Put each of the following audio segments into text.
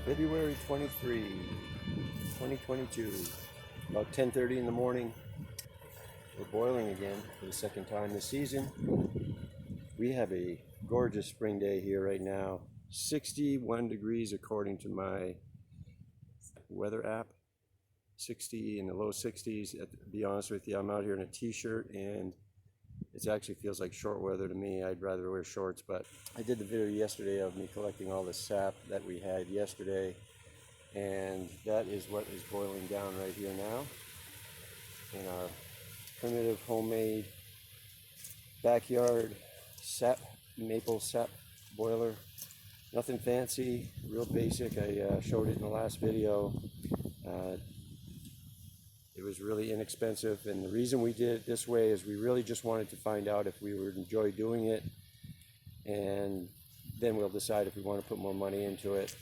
February 23, 2022, about 10:30 in the morning. We're boiling again for the second time this season. We have a gorgeous spring day here right now. 61 degrees according to my weather app. 60 in the low 60s. To be honest with you, I'm out here in a t-shirt and it actually feels like short weather to me. I'd rather wear shorts, but I did the video yesterday of me collecting all the sap that we had yesterday, and that is what is boiling down right here now in our primitive homemade backyard maple sap boiler. Nothing fancy, real basic. I showed it in the last video. It was really inexpensive, and the reason we did it this way is we really just wanted to find out if we would enjoy doing it, and then we'll decide if we want to put more money into it.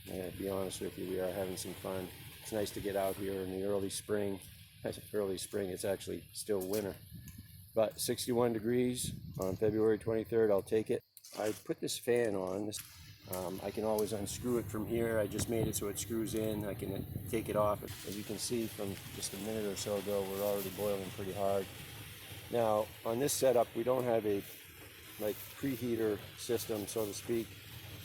And to be honest with you, we are having some fun. It's nice to get out here in the early spring. I said early spring, it's actually still winter. But 61 degrees on February 23rd, I'll take it. I put this fan on. I can always unscrew it from here. I just made it so it screws in. I can take it off. As you can see from just a minute or so ago, we're already boiling pretty hard. Now, on this setup, we don't have a preheater system, so to speak,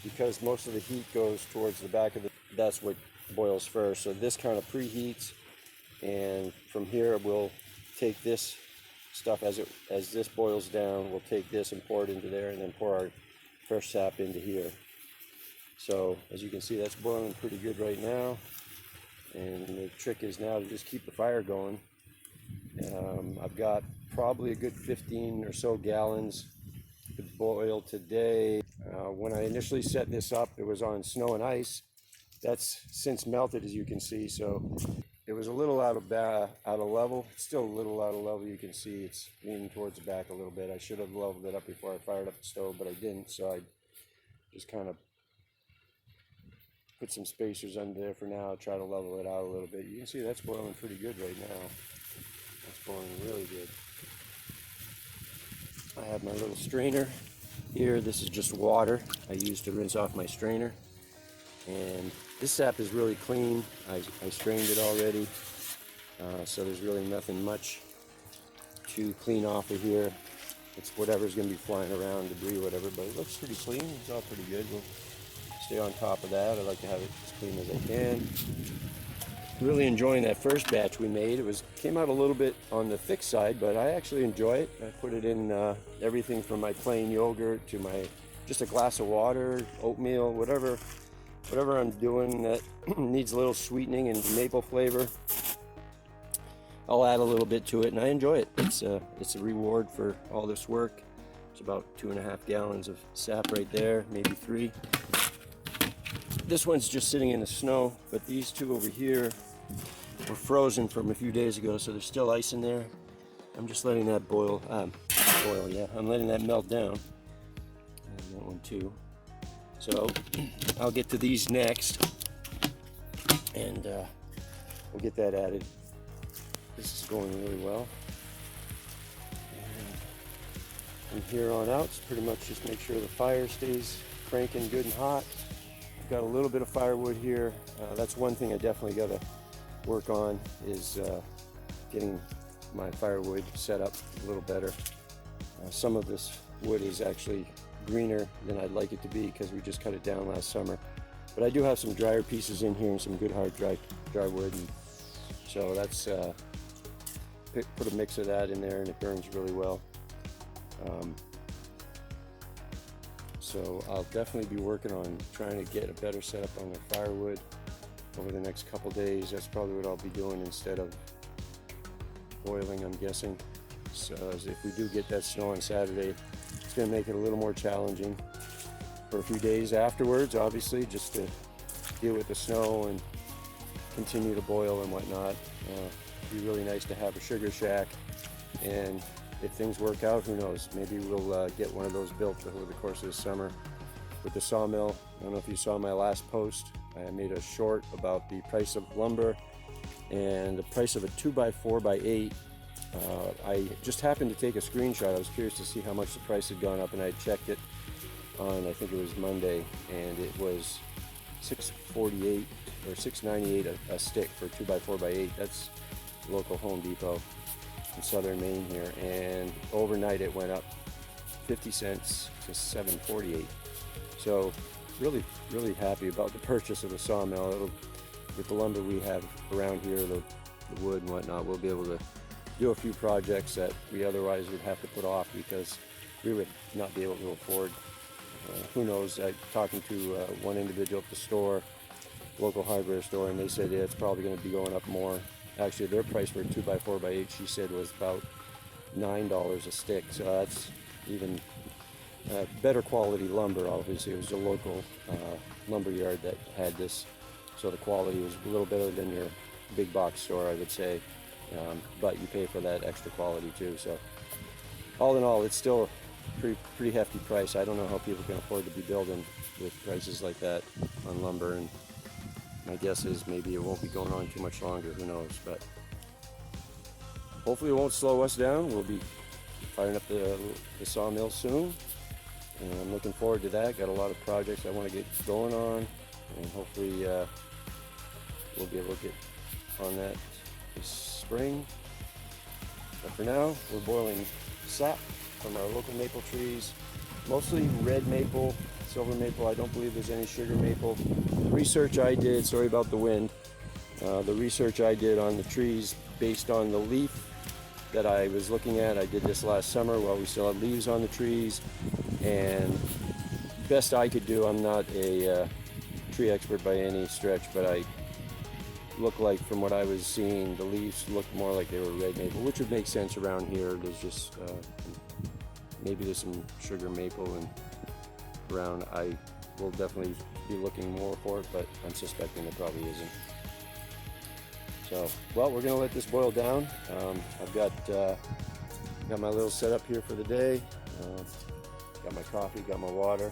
because most of the heat goes towards the back of the, that's what boils first. So this kind of preheats, and from here we'll take this stuff as this boils down. We'll take this and pour it into there, and then pour our fresh sap into here. So as you can see, that's boiling pretty good right now, and the trick is now to just keep the fire going. I've got probably a good 15 or so gallons to boil today. When I initially set this up, it was on snow and ice. That's since melted, as you can see, so it was a little out of level. It's still a little out of level. You can see it's leaning towards the back a little bit. I should have leveled it up before I fired up the stove, but I didn't, so I just kind of put some spacers under there for now, try to level it out a little bit. You can see that's boiling pretty good right now. That's boiling really good. I have my little strainer here. This is just water I use to rinse off my strainer. And this sap is really clean. I strained it already, so there's really nothing much to clean off of here. It's whatever's going to be flying around, debris, whatever, but it looks pretty clean. It's all pretty good. We'll stay on top of that. I like to have it as clean as I can. Really enjoying that first batch we made. It came out a little bit on the thick side, but I actually enjoy it. I put it in everything from my plain yogurt to my just a glass of water, oatmeal, whatever I'm doing that needs a little sweetening and maple flavor. I'll add a little bit to it, and I enjoy it. It's a reward for all this work. It's about 2.5 gallons of sap right there, maybe 3. This one's just sitting in the snow, but these two over here were frozen from a few days ago, so there's still ice in there. I'm just letting that I'm letting that melt down. And that one too. So I'll get to these next, and we'll get that added. This is going really well. And from here on out, it's pretty much just make sure the fire stays cranking good and hot. I've got a little bit of firewood here. That's one thing I definitely got to work on, is getting my firewood set up a little better. Some of this wood is actually greener than I'd like it to be because we just cut it down last summer. But I do have some drier pieces in here and some good hard dry wood, and so that's put a mix of that in there, and it burns really well. So I'll definitely be working on trying to get a better setup on the firewood over the next couple days. That's probably what I'll be doing instead of boiling, I'm guessing. So if we do get that snow on Saturday, it's going to make it a little more challenging for a few days afterwards, obviously, just to deal with the snow and continue to boil and whatnot. It'd be really nice to have a sugar shack, and if things work out, who knows, maybe we'll get one of those built over the course of the summer with the sawmill. I don't know if you saw my last post. I made a short about the price of lumber and the price of a 2x4x8. I just happened to take a screenshot. I was curious to see how much the price had gone up, and I checked it on, I think it was Monday, and it was $6.48 or $6.98 a stick for 2x4x8. That's local Home Depot in southern Maine here, and overnight it went up 50 cents to $7.48. So really happy about the purchase of the sawmill. With the lumber we have around here, the wood and whatnot, we'll be able to do a few projects that we otherwise would have to put off because we would not be able to afford. Who knows? Talking to one individual at the store, local hardware store, and they said it's probably going to be going up more. Actually, their price for a 2x4x8, she said, was about $9 a stick. So that's even better quality lumber. Obviously, it was a local lumber yard that had this, so the quality was a little better than your big box store, I would say. But you pay for that extra quality too. So all in all, it's still a pretty hefty price. I don't know how people can afford to be building with prices like that on lumber, and my guess is maybe it won't be going on too much longer. Who knows? But hopefully it won't slow us down. We'll be firing up the sawmill soon, and I'm looking forward to that. Got a lot of projects I want to get going on, and hopefully we'll be able to get on that this spring. But for now, we're boiling sap from our local maple trees, mostly red maple, silver maple. I don't believe there's any sugar maple. The research I did, sorry about the wind, the research I did on the trees based on the leaf that I was looking at. I did this last summer while we still had leaves on the trees, and best I could do, I'm not a tree expert by any stretch, but I look like, from what I was seeing, the leaves looked more like they were red maple, which would make sense around here. There's just maybe there's some sugar maple and around. I will definitely be looking more for it, but I'm suspecting there probably isn't. So, well, we're gonna let this boil down. I've got my little setup here for the day. Got my coffee, got my water,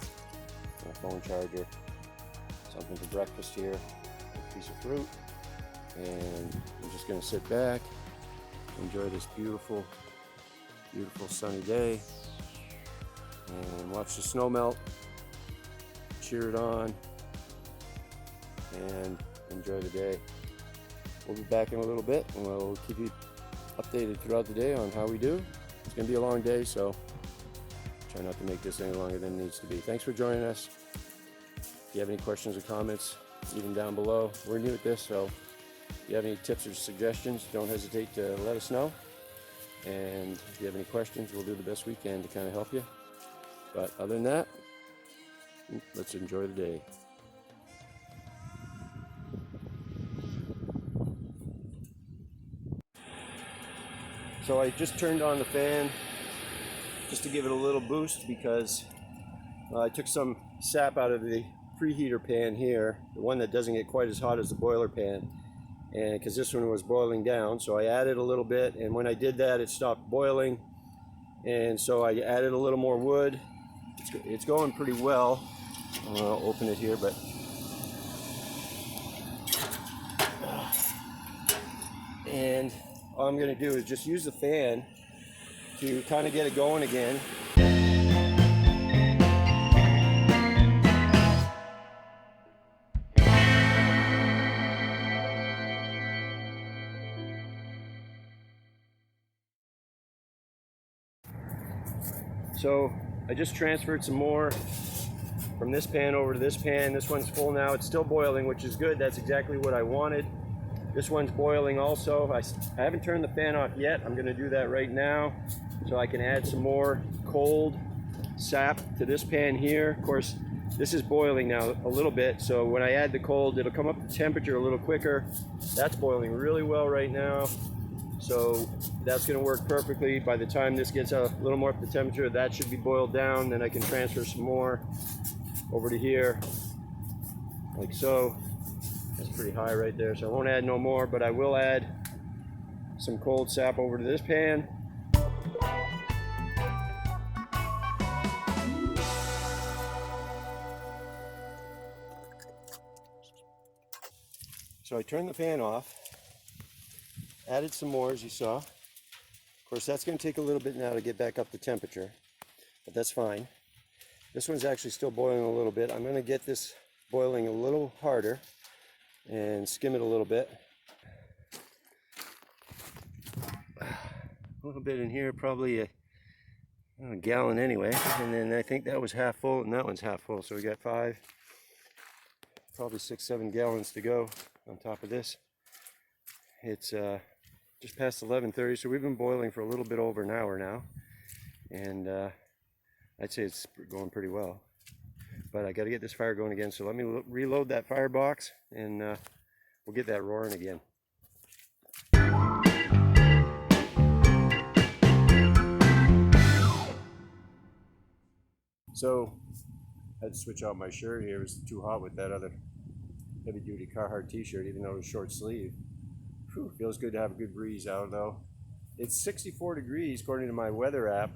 my phone charger, something for breakfast here, a piece of fruit, and I'm just gonna sit back, enjoy this beautiful sunny day, and watch the snow melt, cheer it on, and enjoy the day. We'll be back in a little bit, and we'll keep you updated throughout the day on how we do. It's going to be a long day, so try not to make this any longer than it needs to be. Thanks for joining us. If you have any questions or comments, leave them down below. We're new at this, so if you have any tips or suggestions, don't hesitate to let us know. And if you have any questions, we'll do the best we can to kind of help you. But other than that, let's enjoy the day. So I just turned on the fan just to give it a little boost, because I took some sap out of the preheater pan here, the one that doesn't get quite as hot as the boiler pan, and because this one was boiling down, so I added a little bit, and when I did that it stopped boiling, and so I added a little more wood. It's going pretty well. I'll open it here, but and all I'm going to do is just use the fan to kind of get it going again. So I just transferred some more from this pan over to this pan. This one's full now. It's still boiling, which is good. That's exactly what I wanted. This one's boiling also. I haven't turned the fan off yet. I'm going to do that right now so I can add some more cold sap to this pan here. Of course, this is boiling now a little bit, so when I add the cold, it'll come up to temperature a little quicker. That's boiling really well right now, so that's going to work perfectly. By the time this gets a little more up to temperature, that should be boiled down. Then I can transfer some more over to here, like so. That's pretty high right there, so I won't add no more, but I will add some cold sap over to this pan. So I turned the fan off, added some more, as you saw. Of course, that's going to take a little bit now to get back up to temperature, but that's fine. This one's actually still boiling a little bit. I'm going to get this boiling a little harder and skim it a little bit. A little bit in here, probably a gallon anyway, and then I think that was half full and that one's half full, so we got probably 6-7 gallons to go on top of this. It's just past 11:30, so we've been boiling for a little bit over an hour now, and I'd say it's going pretty well. But I got to get this fire going again, so let me reload that firebox and we'll get that roaring again. So I had to switch out my shirt here. It was too hot with that other heavy duty Carhartt t-shirt, even though it was short sleeve. Whew, feels good to have a good breeze out though. It's 64 degrees according to my weather app.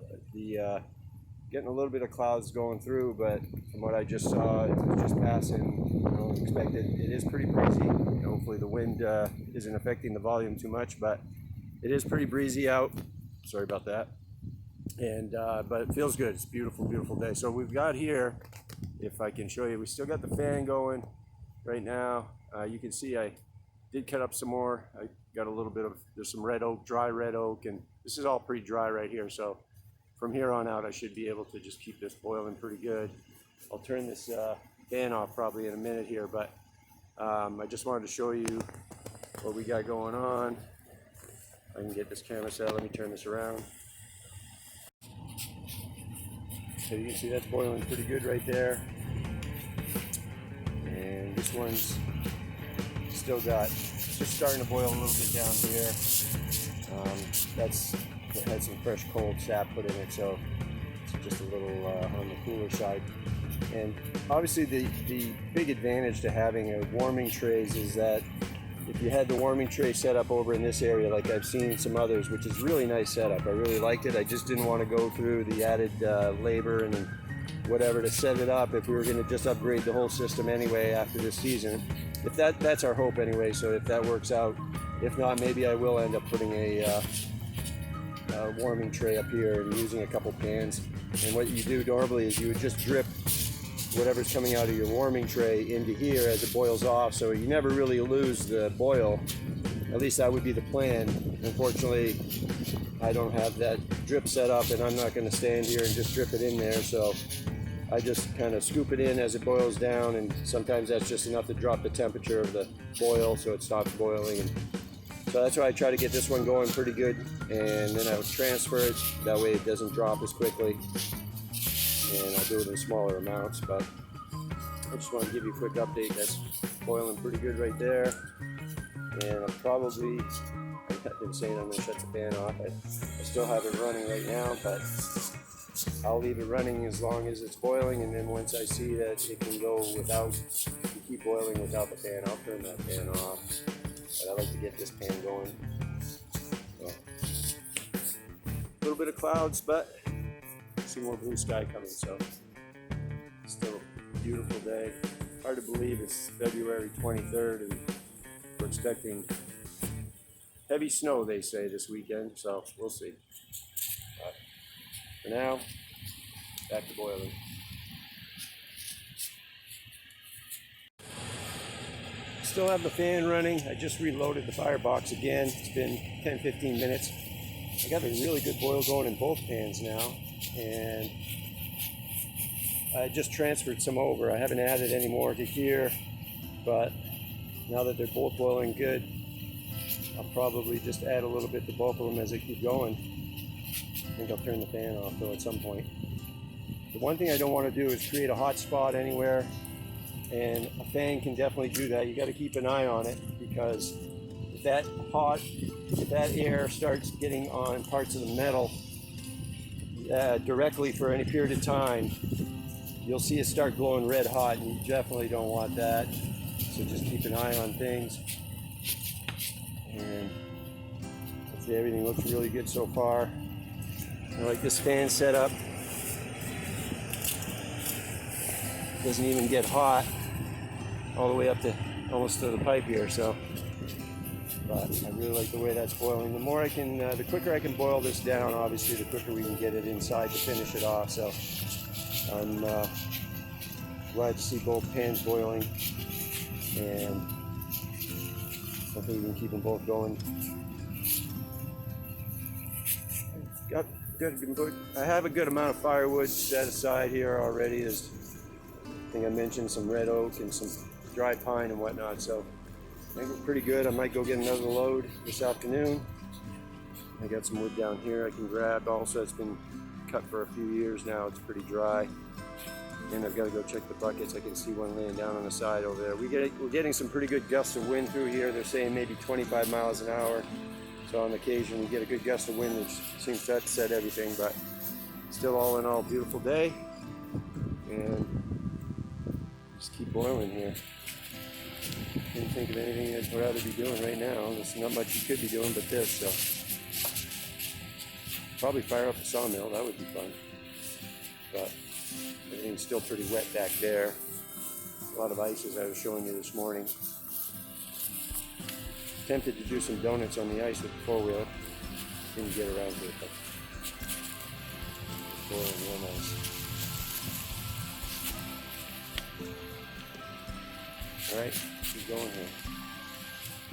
Getting a little bit of clouds going through, but from what I just saw, it was just passing. I don't expect it. It is pretty breezy. Hopefully the wind isn't affecting the volume too much, but it is pretty breezy out. Sorry about that. And but it feels good. It's a beautiful, beautiful day. So we've got here, if I can show you, we still got the fan going right now. You can see I did cut up some more. I got a little bit of, there's some red oak, dry red oak, and this is all pretty dry right here. So from here on out, I should be able to just keep this boiling pretty good. I'll turn this fan off probably in a minute here, but I just wanted to show you what we got going on. I can get this camera set. Let me turn this around. So you can see that's boiling pretty good right there. And this one's still got, it's just starting to boil a little bit down here. It had some fresh cold sap put in it, so it's just a little on the cooler side. And obviously the big advantage to having a warming trays is that if you had the warming tray set up over in this area, like I've seen some others, which is really nice setup. I really liked it. I just didn't want to go through the added labor and whatever to set it up if we were going to just upgrade the whole system anyway after this season. If that's our hope anyway, so if that works out. If not, maybe I will end up putting a warming tray up here and using a couple pans. And what you do normally is you would just drip whatever's coming out of your warming tray into here as it boils off, so you never really lose the boil. At least that would be the plan. Unfortunately, I don't have that drip set up, and I'm not going to stand here and just drip it in there, so I just kind of scoop it in as it boils down, and sometimes that's just enough to drop the temperature of the boil so it stops boiling. And so that's why I try to get this one going pretty good, and then I'll transfer it. That way it doesn't drop as quickly. And I'll do it in smaller amounts, but I just want to give you a quick update. That's boiling pretty good right there. And I've been saying I'm going to shut the fan off. I still have it running right now, but I'll leave it running as long as it's boiling, and then once I see that it can go without, to keep boiling without the fan, I'll turn that fan off. But I like to get this pan going. So, a little bit of clouds, but see more blue sky coming, so still a beautiful day. Hard to believe it's February 23rd and we're expecting heavy snow, they say, this weekend, so we'll see. But for now, back to boiling. Still have the fan running. I just reloaded the firebox again. It's been 10-15 minutes. I got a really good boil going in both pans now, and I just transferred some over. I haven't added any more to here, but now that they're both boiling good, I'll probably just add a little bit to both of them as they keep going. I think I'll turn the fan off though at some point. The one thing I don't want to do is create a hot spot anywhere, and a fan can definitely do that. You got to keep an eye on it, because if that air starts getting on parts of the metal directly for any period of time, you'll see it start glowing red hot, and you definitely don't want that. So just keep an eye on things. And I'd say everything looks really good so far. I like this fan setup. Doesn't even get hot all the way up to almost to the pipe here, so. But I really like the way that's boiling. The more I can, the quicker I can boil this down, obviously, the quicker we can get it inside to finish it off. So I'm Glad to see both pans boiling, and hopefully we can keep them both going. I have a good amount of firewood set aside here already. I think I mentioned some red oak and some dry pine and whatnot, so I think we're pretty good. I might go get another load this afternoon. I got some wood down here I can grab. Also, it's been cut for a few years now. It's pretty dry. And I've got to go check the buckets. I can see one laying down on the side over there. We're getting some pretty good gusts of wind through here. They're saying maybe 25 miles an hour. So on occasion we get a good gust of wind, which seems to upset everything, but still all in all, beautiful day. And just keep boiling here. Can't think of anything I'd rather be doing right now. There's not much you could be doing but this, so. Probably fire up the sawmill, that would be fun. But everything's still pretty wet back there. A lot of ice, as I was showing you this morning. Tempted to do some donuts on the ice with the four-wheeler. Didn't get around to it, but boiling real nice. All right, keep going here.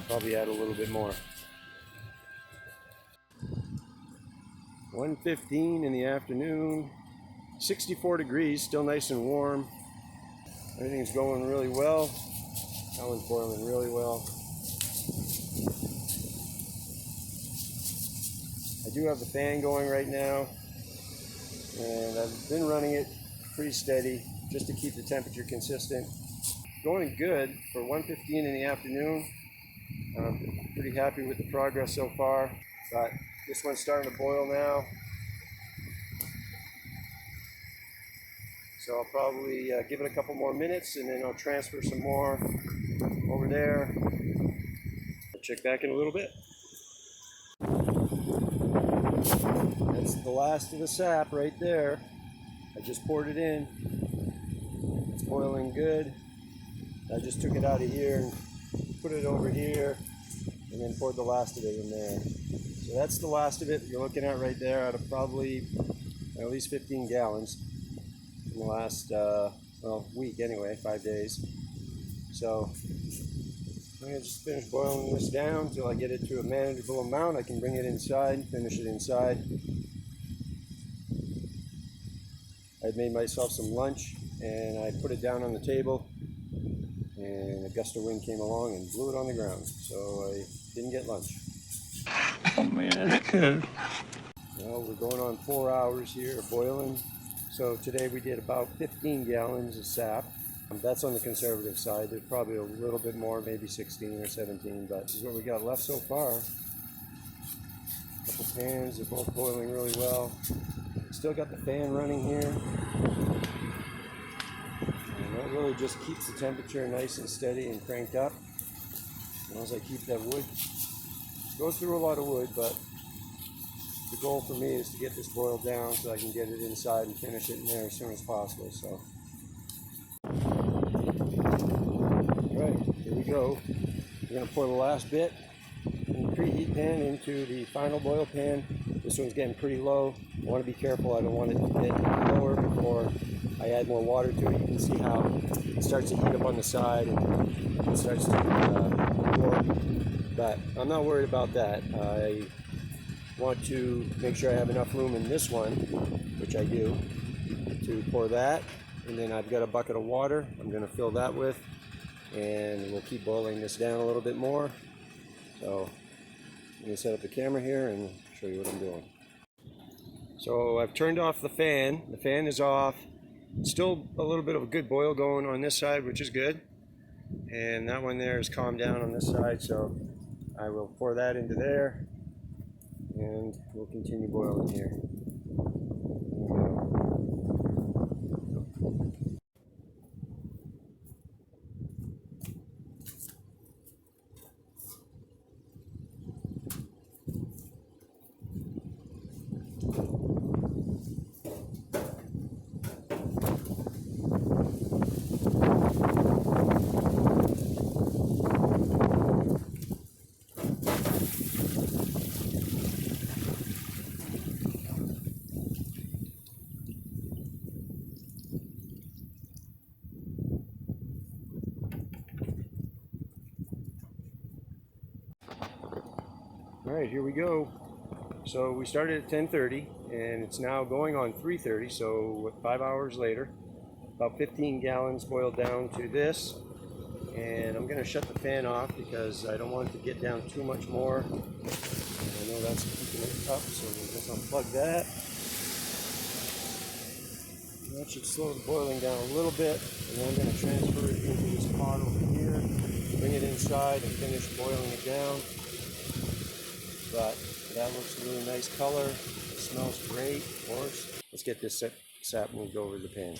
Probably add a little bit more. 1:15 in the afternoon. 64 degrees, still nice and warm. Everything's going really well. That one's boiling really well. I do have the fan going right now, and I've been running it pretty steady just to keep the temperature consistent. Going good for 1:15 in the afternoon. I'm pretty happy with the progress so far, but this one's starting to boil now. So I'll probably give it a couple more minutes, and then I'll transfer some more over there. I'll check back in a little bit. That's the last of the sap right there. I just poured it in. It's boiling good. I just took it out of here and put it over here, and then poured the last of it in there. So that's the last of it you're looking at right there, out of probably at least 15 gallons in the last week anyway, 5 days. So I'm gonna just finish boiling this down until I get it to a manageable amount. I can bring it inside, finish it inside. I'd made myself some lunch and I put it down on the table, and a gust of wind came along and blew it on the ground, so I didn't get lunch. Oh man. Well, we're going on 4 hours here of boiling. So today we did about 15 gallons of sap. That's on the conservative side. There's probably a little bit more, maybe 16 or 17, but this is what we got left so far. A couple pans, they're both boiling really well. Still got the fan running here. And that really just keeps the temperature nice and steady and cranked up. As long as I keep that wood. Goes through a lot of wood, but the goal for me is to get this boiled down so I can get it inside and finish it in there as soon as possible. So, all right, here we go. We're gonna pour the last bit in the preheat pan into the final boil pan. This one's getting pretty low. I want to be careful. I don't want it to get lower before I add more water to it. You can see how it starts to heat up on the side and it starts to warm. But I'm not worried about that. I want to make sure I have enough room in this one, which I do, to pour that. And then I've got a bucket of water I'm going to fill that with, and we'll keep boiling this down a little bit more. So I'm going to set up the camera here and show you what I'm doing. So I've turned off the fan. The fan is off. Still a little bit of a good boil going on this side, which is good. And that one there is calmed down on this side, so I will pour that into there. And we'll continue boiling here. All right, here we go. So we started at 10:30 and it's now going on 3:30, so 5 hours later. About 15 gallons boiled down to this. And I'm going to shut the fan off because I don't want it to get down too much more. And I know that's keeping it up, so we'll just unplug that. And that should slow the boiling down a little bit. And then I'm going to transfer it into this pot over here, bring it inside and finish boiling it down. But that looks a really nice color. It smells great, of course. Let's get this sap moved over the pan.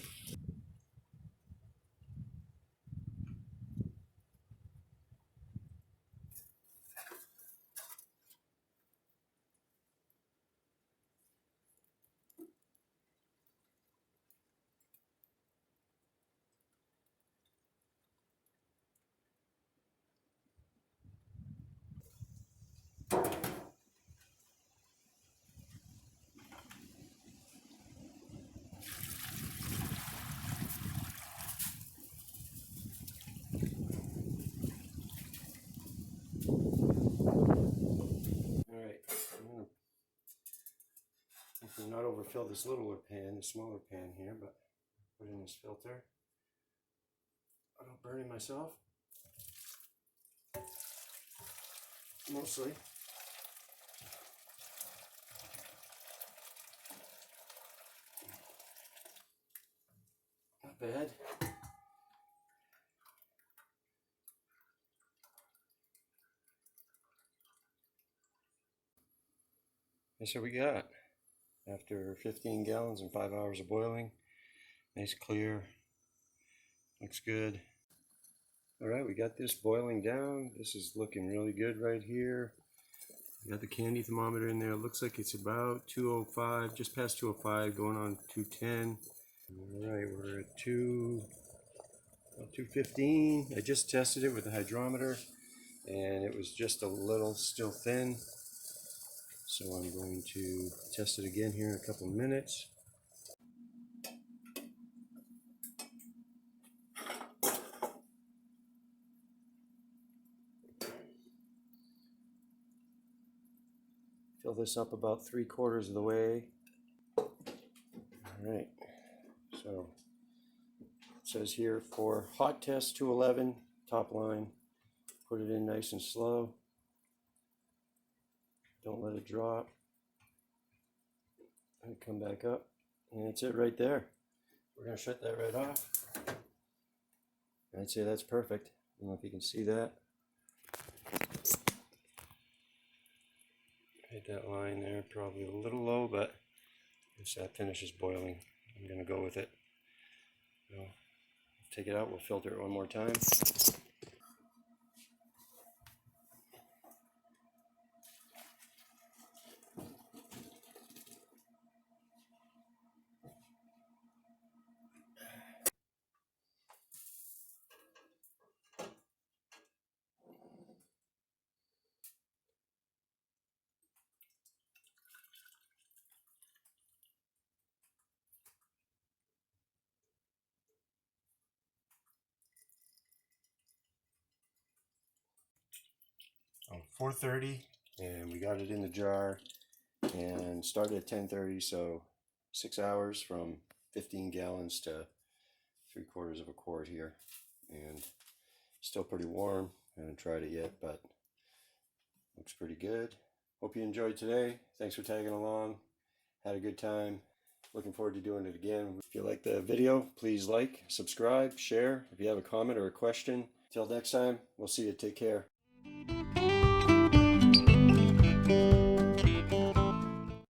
Alright, I'm going to not overfill this littler pan, the smaller pan here, but put in this filter. Without burning myself. Mostly. Not bad. That's what we got after 15 gallons and 5 hours of boiling. Nice clear, looks good. All right, we got this boiling down. This is looking really good right here. Got the candy thermometer in there. It looks like it's about 205, just past 205, going on 210. All right, we're at 215. I just tested it with the hydrometer and it was just a little still thin. So I'm going to test it again here in a couple minutes. Fill this up about 3/4 of the way. All right, so it says here for hot test 211, top line. Put it in nice and slow. Don't let it drop. And come back up. And that's it right there. We're going to shut that right off. I'd say that's perfect. I don't know if you can see that. Hit that line there, probably a little low, but once that finishes boiling, I'm going to go with it. So, take it out, we'll filter it one more time. Oh, 4:30, and we got it in the jar and started at 10:30, so 6 hours from 15 gallons to 3/4 of a quart here, and still pretty warm. I haven't tried it yet, but looks pretty good. Hope you enjoyed today. Thanks for tagging along. Had a good time. Looking forward to doing it again. If you like the video, please like, subscribe, share. If you have a comment or a question. Till next time, we'll see you. Take care.